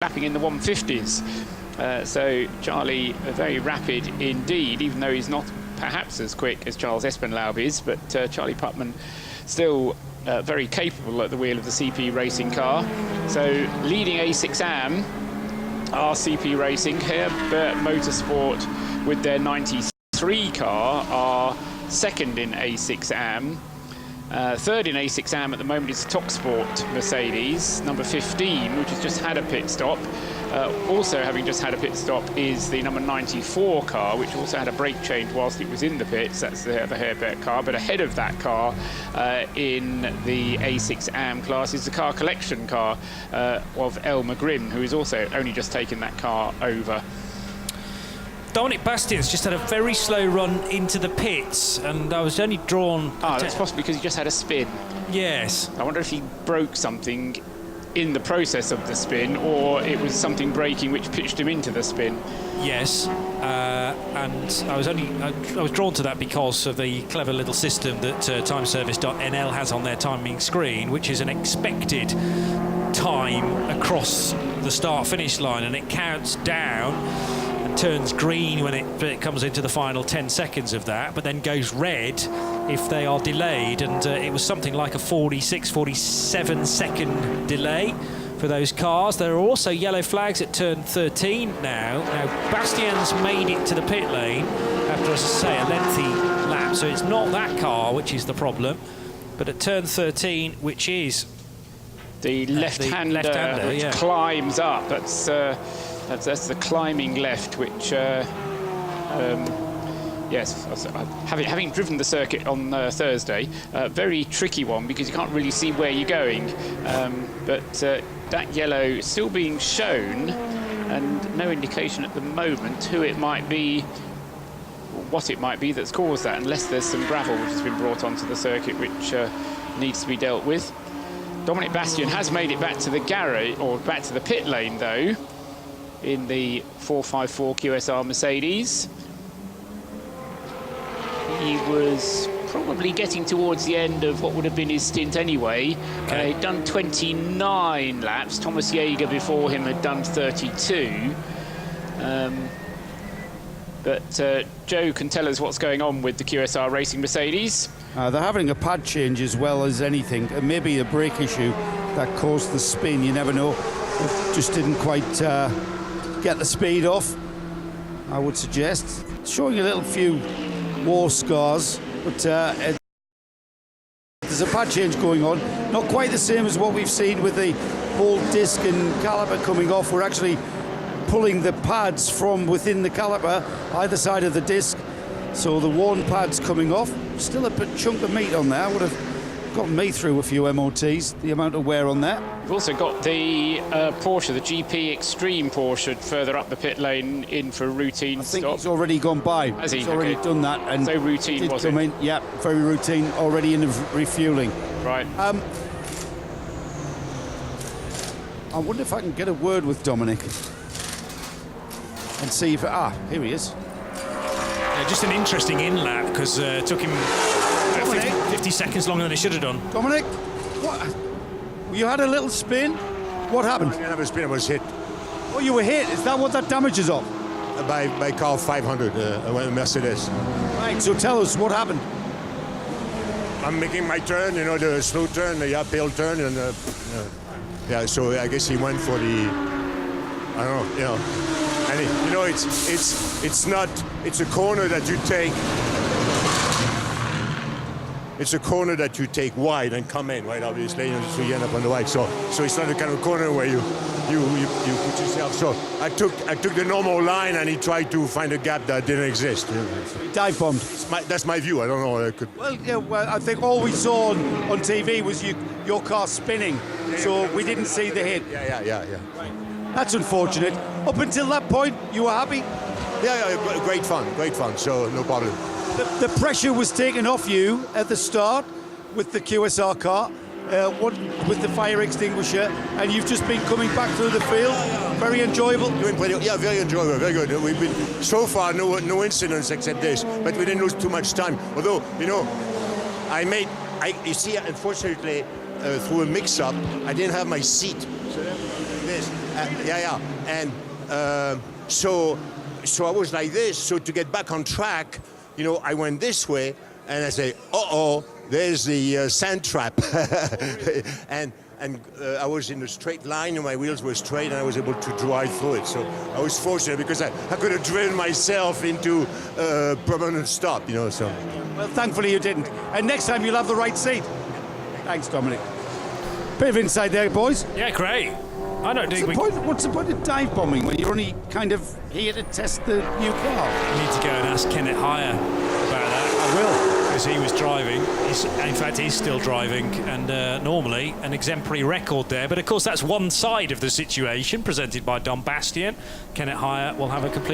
lapping in the 150s. So Charlie, very rapid indeed, even though he's not perhaps as quick as Charles Espenlaub is, but Charlie Putman still very capable at the wheel of the CP Racing car. So leading A6AM are CP Racing. Herbert Motorsport with their 93 car are second in A6AM. Third in A6AM at the moment is Toksport Mercedes, number 15, which has just had a pit stop. Also having just had a pit stop is the number 94 car, which also had a brake change whilst it was in the pits. That's the Herbert car. But ahead of that car in the A6AM class is the car collection car of Elmer Grimm, who has also only just taken that car over. Dominic Bastian's just had a very slow run into the pits, and I was only drawn... that's possibly because he just had a spin. Yes. I wonder if he broke something in the process of the spin, or it was something breaking which pitched him into the spin. Yes, and I was drawn to that because of the clever little system that timeservice.nl has on their timing screen, which is an expected time across the start-finish line, and it counts down. Turns green when it comes into the final 10 seconds of that, but then goes red if they are delayed, and it was something like a 47 second delay for those cars. There are also yellow flags at turn 13 now. Bastian's made it to the pit lane after, as I say, a lengthy lap, so it's not that car which is the problem, but at turn 13, which is the left-hander which climbs up. That's the climbing left, which, yes, having driven the circuit on Thursday, very tricky one because you can't really see where you're going. But that yellow is still being shown, and no indication at the moment who it might be, what it might be that's caused that, unless there's some gravel which has been brought onto the circuit which needs to be dealt with. Dominic Bastian has made it back to the garage, or back to the pit lane, though, in the 454 QSR Mercedes. He was probably getting towards the end of what would have been his stint anyway. Okay. He'd done 29 laps. Thomas Jaeger before him had done 32. But Joe can tell us what's going on with the QSR Racing Mercedes. They're having a pad change as well as anything. Maybe a brake issue that caused the spin, you never know. It just didn't quite get the speed off, I would suggest. Showing a little few war scars, but there's a pad change going on. Not quite the same as what we've seen with the whole disc and caliper coming off. We're actually pulling the pads from within the caliper, either side of the disc. So the worn pad's coming off. Still a bit chunk of meat on there. Would have gotten me through a few MOTs, the amount of wear on that. We've also got the Porsche, the GP Extreme Porsche, further up the pit lane in for a routine stop. I think he's already gone by. Has he? He's already done that. And so routine, was it? Yeah, very routine, already in the refueling. Right. I wonder if I can get a word with Dominic and see if... here he is. Just an interesting in-lap, because it took him 50 seconds longer than it should have done. Dominic, what? You had a little spin? What happened? I didn't have a spin, I was hit. Oh, you were hit? Is that what that damage is of? By car 500, a Mercedes. Right, so tell us, what happened? I'm making my turn, you know, the slow turn, the uphill turn, and yeah, so I guess he went for the, I don't know, you know. And you know, it's not, it's a corner that you take. It's a corner that you take wide and come in, right? Obviously, so you end up on the wide. So it's not the kind of corner where you put yourself. So I took the normal line, and he tried to find a gap that didn't exist. You know? Dive bombed. That's my view. I don't know. Well, yeah. Well, I think all we saw on TV was your car spinning, so we didn't see the hit. Yeah. Right. That's unfortunate. Up until that point, you were happy? Yeah, great fun, so no problem. The pressure was taken off you at the start with the QSR car, with the fire extinguisher, and you've just been coming back through the field. Very enjoyable? Yeah, very enjoyable, very good. We've been, so far, no incidents except this, but we didn't lose too much time. Although, you know, you see, unfortunately, through a mix-up, I didn't have my seat. So this, And so I was like this. So to get back on track, you know, I went this way, and I say, uh-oh, there's the sand trap. and I was in a straight line, and my wheels were straight, and I was able to drive through it. So I was fortunate because I could have driven myself into a permanent stop, you know. So. Well, thankfully you didn't. And next time you'll have the right seat. Thanks, Dominic. Bit of insight there, boys. Yeah, great. I don't think What's the point of dive bombing when you're only kind of here to test the new car? We need to go and ask Kenneth Hire about that. I will. Because he was driving. In fact, he's still driving, and normally an exemplary record there. But of course, that's one side of the situation presented by Dom Bastien. Kenneth Hire will have a complete